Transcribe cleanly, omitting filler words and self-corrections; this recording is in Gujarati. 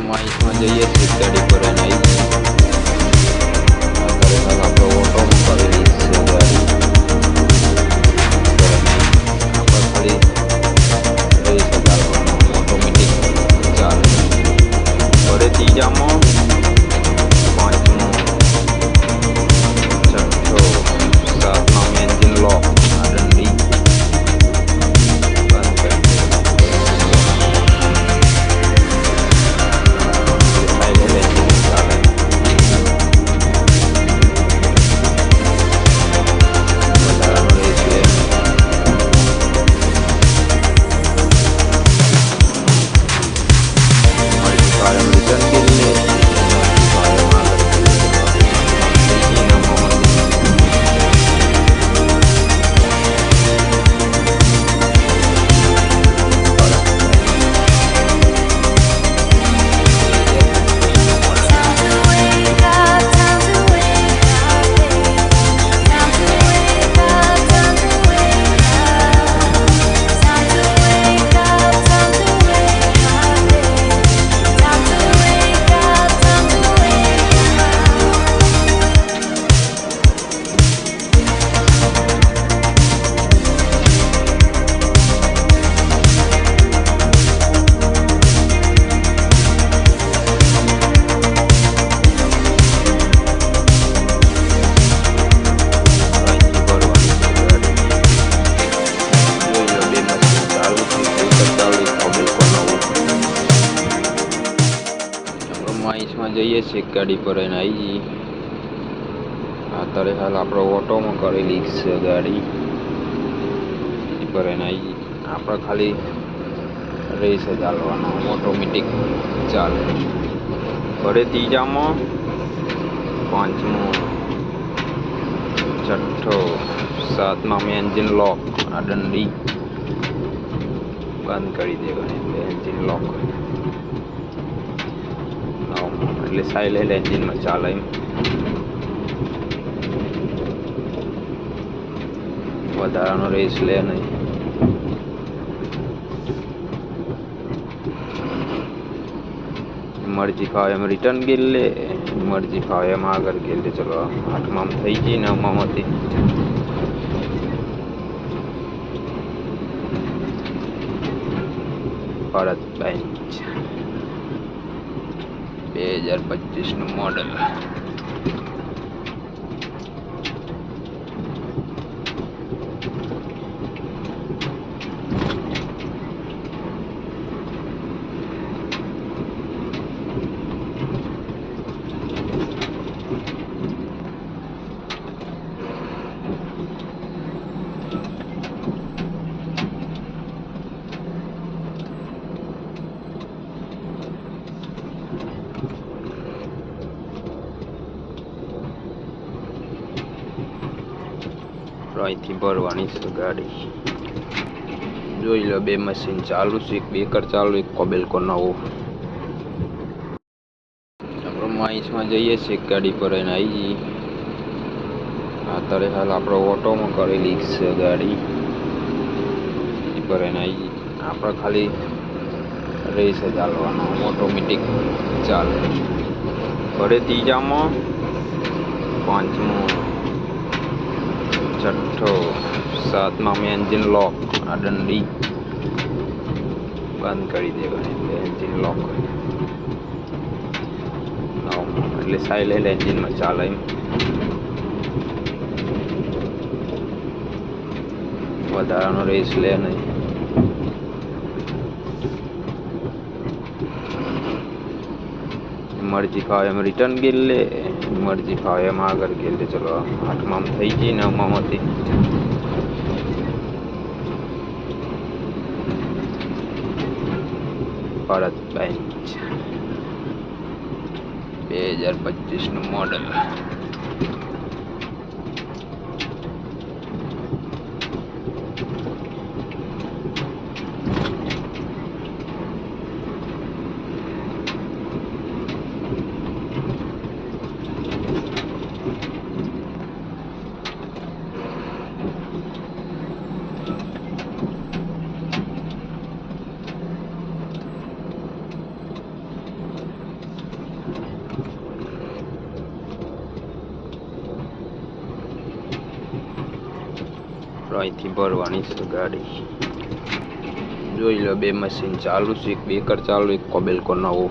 માં જઈએ છીએ ગાડી પર એને અત્યારે હાલ આપણે ઓટોમાં કરેલી છે ગાડી આપણે ખાલી રેસ ચાલવાનો ઓટોમેટિક ચાલે વડે ત્રીજામાં પાંચમો છઠ્ઠો સાતમાં એન્જિન લોક આ દંડી બંધ કરી જઈએ છીએ ગાડી પર એને આવી અત્યારે હાલ આપણે ઓટોમાં કરેલી છે ગાડી પર એને આવી આપણે ખાલી રેસ ચાલવાનો ઓટોમેટિક ચાલે વડે ત્રીજામાં પાંચમો છઠ્ઠો સાતમાં એન્જિન લોક આ દંડી બંધ કરી દેવાની એન્જિન લોક એટલે સાયલેન્ટ એન્જિનમાં ચાલે એમ વધારાનો રેસ લે નહીં મરજી ફાવે એમ રિટર્ન ગેર લે મરજી ફાવે એમ આગળ ગેર લે ચલો આઠમાં થઈ ગઈ નવમાંથી ભારત બેન્ચ 2025 મોડલ અહીંથી ભરવાની છે ગાડી જોઈ લો બે મશીન ચાલુ છે એક બેકર ચાલુ એક કોબેલકો નવો આપણે માઈસમાં જઈએ છીએ ગાડી પર એને આવી અત્યારે હાલ આપણે ઓટોમાં કરેલી છે ગાડી પર એને આવી આપણે ખાલી રેસ ચાલવાનો ઓટોમેટિક ચાલે વડે ત્રીજામાં પાંચમો છઠ્ઠો સાતમાં એન્જિન લોક આ દંડી બંધ કરી દેવાની એન્જિન લોક એટલે સાયલેન્ટ એન્જિનમાં ચાલે એમ વધારાનો રેસ લે નહીં મરજી ફાવે એમ રિટર્ન ગેર લે મરજી ફાવે એમ આગળ ગેર લે ચલો આઠમાં થઈ ગઈ નવમાંથી ભારત બેન્ચ 2025 મોડલ અહીંથી ભરવાની છે ગાડી. જોઈ લો બે મશીન ચાલુ છે, એક બેકર ચાલુ, એક કોબેલ્કો નવો.